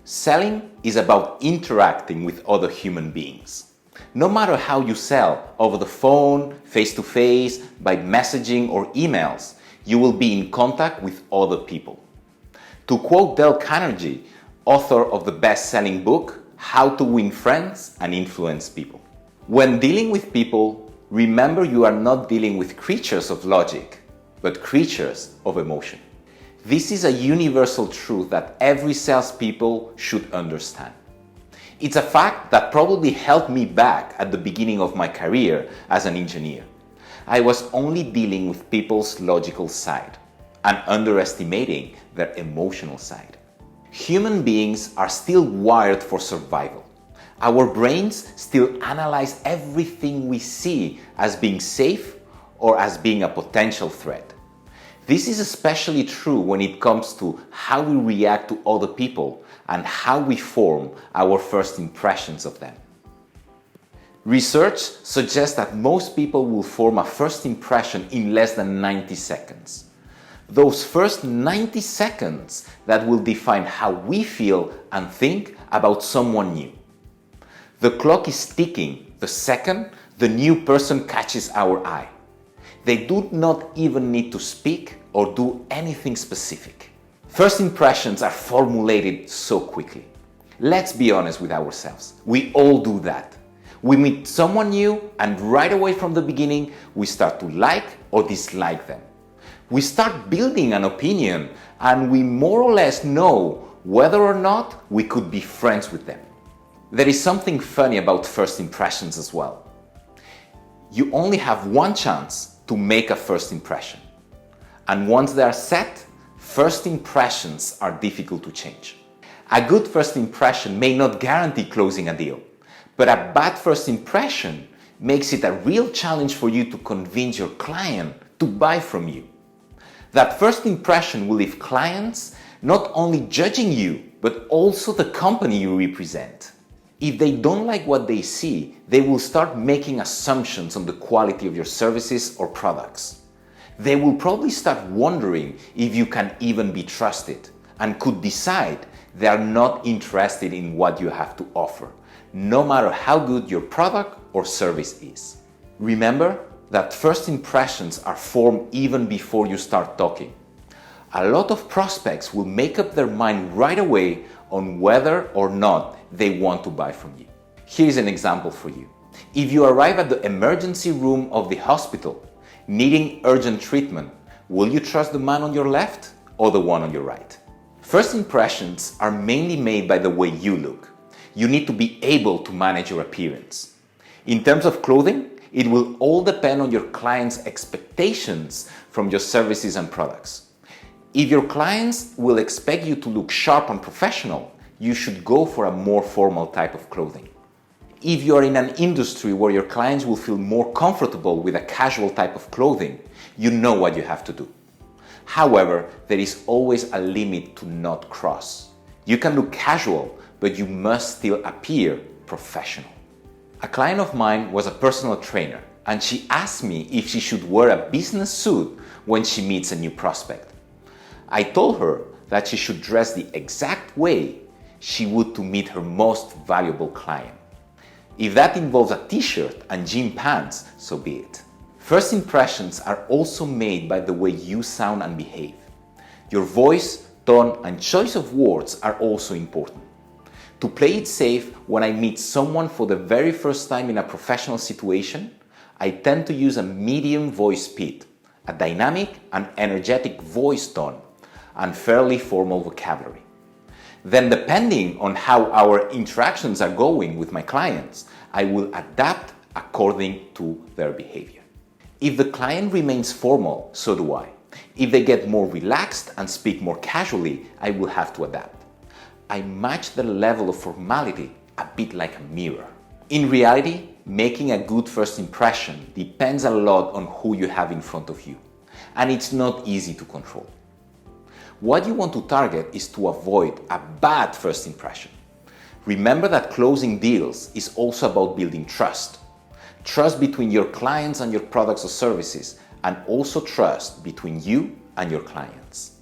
Selling is about interacting with other human beings. No matter how you sell, over the phone, face-to-face, by messaging or emails, you will be in contact with other people. To quote Dale Carnegie, author of the best-selling book, How to Win Friends and Influence People. When dealing with people, remember you are not dealing with creatures of logic, but creatures of emotion. This is a universal truth that every salespeople should understand. It's a fact that probably held me back at the beginning of my career as an engineer. I was only dealing with people's logical side and underestimating their emotional side. Human beings are still wired for survival. Our brains still analyze everything we see as being safe or as being a potential threat. This is especially true when it comes to how we react to other people and how we form our first impressions of them. Research suggests that most people will form a first impression in less than 90 seconds. Those first 90 seconds that will define how we feel and think about someone new. The clock is ticking the second the new person catches our eye. They do not even need to speak or do anything specific. First impressions are formulated so quickly. Let's be honest with ourselves. We all do that. We meet someone new and right away from the beginning, we start to like or dislike them. We start building an opinion and we more or less know whether or not we could be friends with them. There is something funny about first impressions as well. You only have one chance to make a first impression. And once they are set, first impressions are difficult to change. A good first impression may not guarantee closing a deal, but a bad first impression makes it a real challenge for you to convince your client to buy from you. That first impression will leave clients not only judging you, but also the company you represent. If they don't like what they see, they will start making assumptions on the quality of your services or products. They will probably start wondering if you can even be trusted and could decide they are not interested in what you have to offer, no matter how good your product or service is. Remember that first impressions are formed even before you start talking. A lot of prospects will make up their mind right away on whether or not they want to buy from you. Here's an example for you. If you arrive at the emergency room of the hospital needing urgent treatment, will you trust the man on your left or the one on your right? First impressions are mainly made by the way you look. You need to be able to manage your appearance. In terms of clothing, it will all depend on your client's expectations from your services and products. If your clients will expect you to look sharp and professional, you should go for a more formal type of clothing. If you are in an industry where your clients will feel more comfortable with a casual type of clothing, you know what you have to do. However, there is always a limit to not cross. You can look casual, but you must still appear professional. A client of mine was a personal trainer, and she asked me if she should wear a business suit when she meets a new prospect. I told her that she should dress the exact way she would to meet her most valuable client. If that involves a t-shirt and jean pants, so be it. First impressions are also made by the way you sound and behave. Your voice, tone, and choice of words are also important. To play it safe, when I meet someone for the very first time in a professional situation, I tend to use a medium voice pitch, a dynamic and energetic voice tone, and fairly formal vocabulary. Then, depending on how our interactions are going with my clients, I will adapt according to their behavior. If the client remains formal, so do I. If they get more relaxed and speak more casually, I will have to adapt. I match their level of formality a bit like a mirror. In reality, making a good first impression depends a lot on who you have in front of you, and it's not easy to control. What you want to target is to avoid a bad first impression. Remember that closing deals is also about building trust. Trust between your clients and your products or services, and also trust between you and your clients.